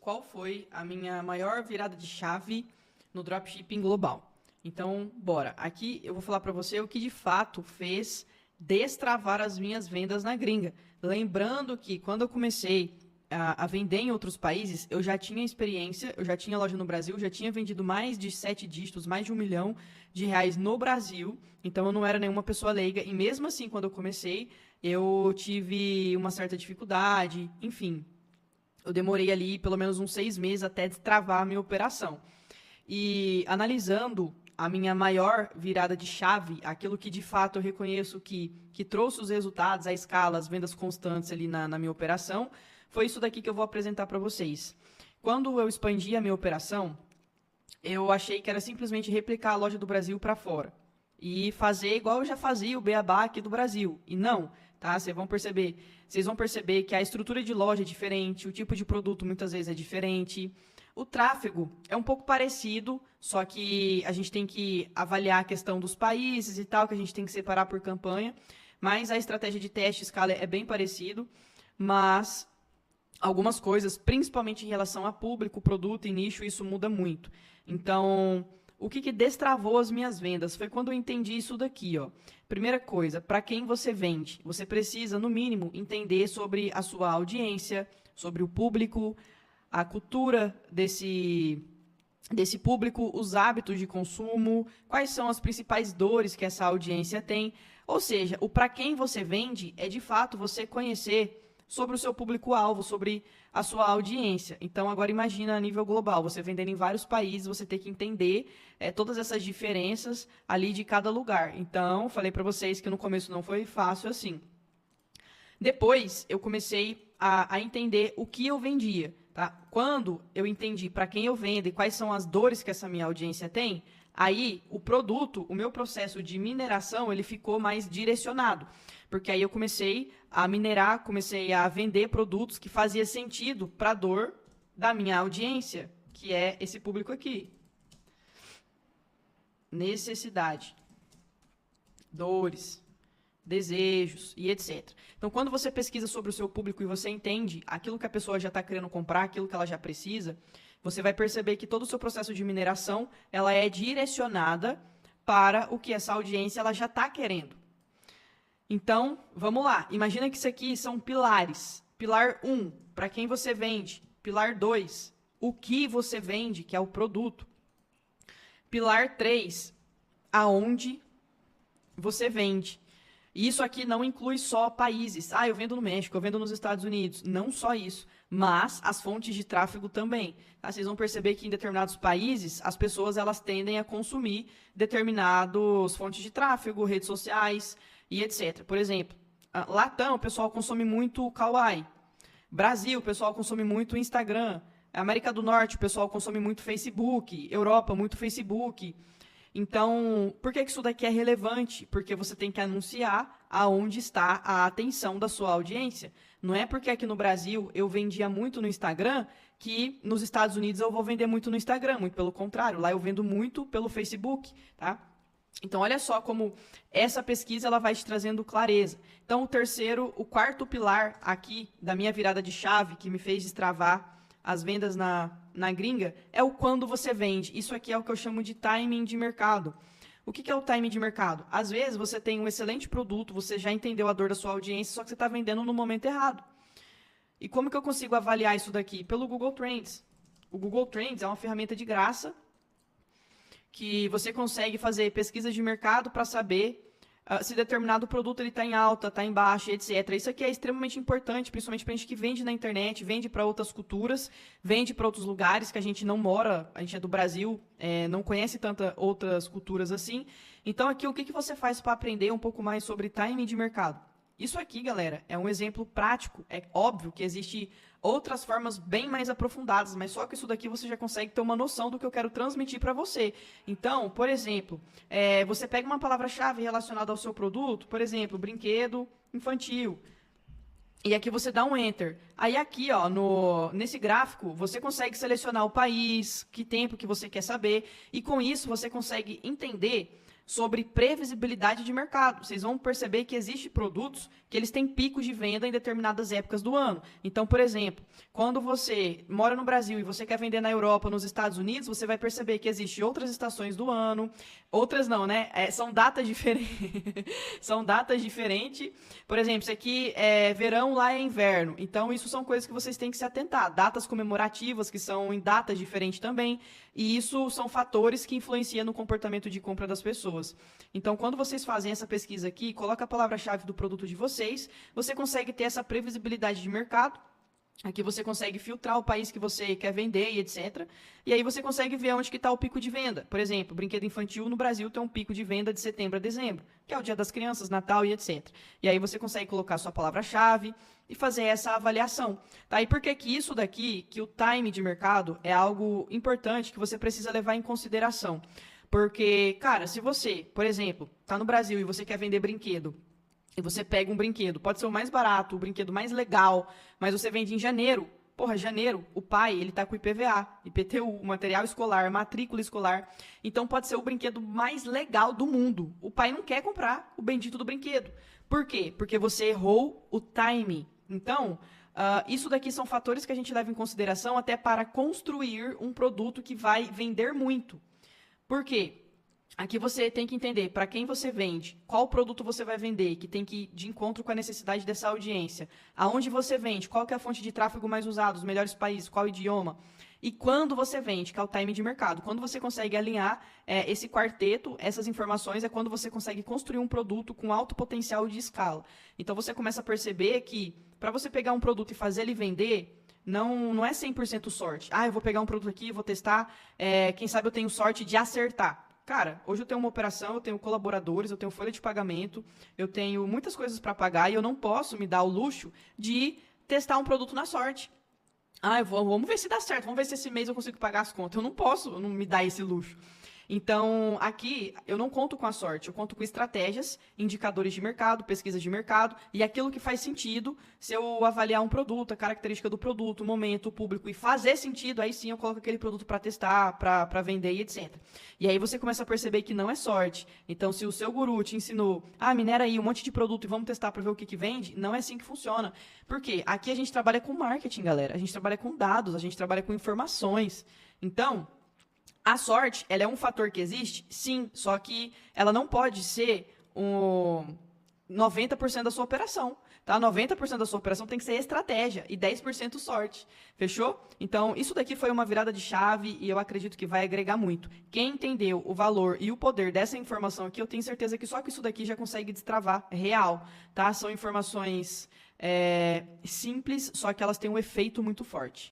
qual foi a minha maior virada de chave no dropshipping global. Então, bora. Aqui eu vou falar para você o que de fato fez destravar as minhas vendas na gringa. Lembrando que quando eu comecei a vender em outros países, eu já tinha experiência, eu já tinha loja no Brasil, já tinha vendido mais de 7 dígitos, mais de R$ 1 milhão no Brasil. Então, eu não era nenhuma pessoa leiga. E mesmo assim, quando eu comecei, eu tive uma certa dificuldade, enfim. Eu demorei ali pelo menos uns 6 meses até destravar a minha operação. E analisando a minha maior virada de chave, aquilo que de fato eu reconheço que trouxe os resultados, a escala, as vendas constantes ali na minha operação, foi isso daqui que eu vou apresentar para vocês. Quando eu expandi a minha operação, eu achei que era simplesmente replicar a loja do Brasil para fora e fazer igual eu já fazia o beabá aqui do Brasil. E não, tá? Vocês vão perceber que a estrutura de loja é diferente, o tipo de produto muitas vezes é diferente. O tráfego é um pouco parecido, só que a gente tem que avaliar a questão dos países e tal, que a gente tem que separar por campanha. Mas a estratégia de teste e escala é bem parecido, mas algumas coisas, principalmente em relação a público, produto e nicho, isso muda muito. Então, o que destravou as minhas vendas foi quando eu entendi isso daqui, ó. Primeira coisa, para quem você vende? Você precisa, no mínimo, entender sobre a sua audiência, sobre o público, a cultura desse público, os hábitos de consumo, quais são as principais dores que essa audiência tem. Ou seja, o para quem você vende é, de fato, você conhecer sobre o seu público-alvo, sobre a sua audiência. Então, agora imagina a nível global, você vendendo em vários países, você tem que entender todas essas diferenças ali de cada lugar. Então, falei para vocês que no começo não foi fácil assim. Depois, eu comecei a entender o que eu vendia. Tá? Quando eu entendi para quem eu vendo e quais são as dores que essa minha audiência tem, aí o produto, o meu processo de mineração, ele ficou mais direcionado. Porque aí eu comecei a minerar, comecei a vender produtos que fazia sentido para a dor da minha audiência, que é esse público aqui. Necessidade, dores, desejos e etc. Então, quando você pesquisa sobre o seu público e você entende aquilo que a pessoa já está querendo comprar, aquilo que ela já precisa, você vai perceber que todo o seu processo de mineração ela é direcionada para o que essa audiência ela já está querendo. Então, vamos lá. Imagina que isso aqui são pilares. Pilar 1, para quem você vende. Pilar 2, o que você vende, que é o produto. Pilar 3, aonde você vende. E isso aqui não inclui só países. Ah, eu vendo no México, eu vendo nos Estados Unidos. Não só isso, mas as fontes de tráfego também. Tá? Vocês vão perceber que em determinados países, as pessoas elas tendem a consumir determinadas fontes de tráfego, redes sociais e etc. Por exemplo, Latam, o pessoal consome muito Kawaii. Brasil, o pessoal consome muito Instagram. América do Norte, o pessoal consome muito Facebook. Europa, muito Facebook. Então, por que isso daqui é relevante? Porque você tem que anunciar aonde está a atenção da sua audiência. Não é porque aqui no Brasil eu vendia muito no Instagram que nos Estados Unidos eu vou vender muito no Instagram. Muito pelo contrário, lá eu vendo muito pelo Facebook, tá? Então, olha só como essa pesquisa ela vai te trazendo clareza. Então, o quarto pilar aqui da minha virada de chave que me fez destravar as vendas na gringa é o quando você vende. Isso aqui é o que eu chamo de timing de mercado. O que é o timing de mercado? Às vezes você tem um excelente produto, você já entendeu a dor da sua audiência, só que você está vendendo no momento errado. E como que eu consigo avaliar isso daqui? Pelo Google Trends. O Google Trends é uma ferramenta de graça que você consegue fazer pesquisas de mercado para saber se determinado produto está em alta, está em baixa, etc. Isso aqui é extremamente importante, principalmente para a gente que vende na internet, vende para outras culturas, vende para outros lugares que a gente não mora, a gente é do Brasil, não conhece tantas outras culturas assim. Então, aqui, o que você faz para aprender um pouco mais sobre timing de mercado? Isso aqui, galera, é um exemplo prático. É óbvio que existem outras formas bem mais aprofundadas, mas só que isso daqui você já consegue ter uma noção do que eu quero transmitir para você. Então, por exemplo, você pega uma palavra-chave relacionada ao seu produto, por exemplo, brinquedo infantil, e aqui você dá um Enter. Aí aqui, ó, nesse gráfico, você consegue selecionar o país, que tempo que você quer saber, e com isso você consegue entender sobre previsibilidade de mercado. Vocês vão perceber que existem produtos que eles têm picos de venda em determinadas épocas do ano. Então, por exemplo, quando você mora no Brasil e você quer vender na Europa, nos Estados Unidos, você vai perceber que existem outras estações do ano, outras não, né? São datas diferentes. São datas diferentes. Por exemplo, isso aqui é verão, lá é inverno. Então, isso são coisas que vocês têm que se atentar. Datas comemorativas, que são em datas diferentes também. E isso são fatores que influenciam no comportamento de compra das pessoas. Então, quando vocês fazem essa pesquisa aqui, coloca a palavra-chave do produto de vocês, você consegue ter essa previsibilidade de mercado. Aqui você consegue filtrar o país que você quer vender e etc. E aí você consegue ver onde que está o pico de venda. Por exemplo, brinquedo infantil no Brasil tem um pico de venda de setembro a dezembro, que é o Dia das Crianças, Natal e etc. E aí você consegue colocar sua palavra-chave e fazer essa avaliação. Tá? E por que que isso daqui, que o time de mercado é algo importante que você precisa levar em consideração? Porque, cara, se você, por exemplo, está no Brasil e você quer vender brinquedo, e você pega um brinquedo, pode ser o mais barato, o brinquedo mais legal, mas você vende em janeiro. Porra, janeiro, o pai, ele tá com IPVA, IPTU, material escolar, matrícula escolar. Então pode ser o brinquedo mais legal do mundo. O pai não quer comprar o bendito do brinquedo. Por quê? Porque você errou o time. Então, isso daqui são fatores que a gente leva em consideração até para construir um produto que vai vender muito. Por quê? Aqui você tem que entender para quem você vende, qual produto você vai vender, que tem que ir de encontro com a necessidade dessa audiência, aonde você vende, qual que é a fonte de tráfego mais usada, os melhores países, qual idioma, e quando você vende, que é o time de mercado. Quando você consegue alinhar esse quarteto, essas informações, é quando você consegue construir um produto com alto potencial de escala. Então você começa a perceber que para você pegar um produto e fazer ele vender, não é 100% sorte. Eu vou pegar um produto aqui, vou testar, quem sabe eu tenho sorte de acertar. Cara, hoje eu tenho uma operação, eu tenho colaboradores, eu tenho folha de pagamento, eu tenho muitas coisas para pagar e eu não posso me dar o luxo de testar um produto na sorte. Vamos ver se dá certo, vamos ver se esse mês eu consigo pagar as contas. Eu não posso não me dar esse luxo. Então, aqui, eu não conto com a sorte, eu conto com estratégias, indicadores de mercado, pesquisas de mercado, e aquilo que faz sentido, se eu avaliar um produto, a característica do produto, o momento, o público, e fazer sentido, aí sim eu coloco aquele produto para testar, para vender e etc. E aí você começa a perceber que não é sorte. Então, se o seu guru te ensinou, minera aí um monte de produto e vamos testar para ver o que vende, não é assim que funciona. Por quê? Aqui a gente trabalha com marketing, galera, a gente trabalha com dados, a gente trabalha com informações. Então, a sorte, ela é um fator que existe? Sim, só que ela não pode ser 90% da sua operação. Tá? 90% da sua operação tem que ser estratégia e 10% sorte. Fechou? Então, isso daqui foi uma virada de chave e eu acredito que vai agregar muito. Quem entendeu o valor e o poder dessa informação aqui, eu tenho certeza que só que isso daqui já consegue destravar real. Tá? São informações simples, só que elas têm um efeito muito forte.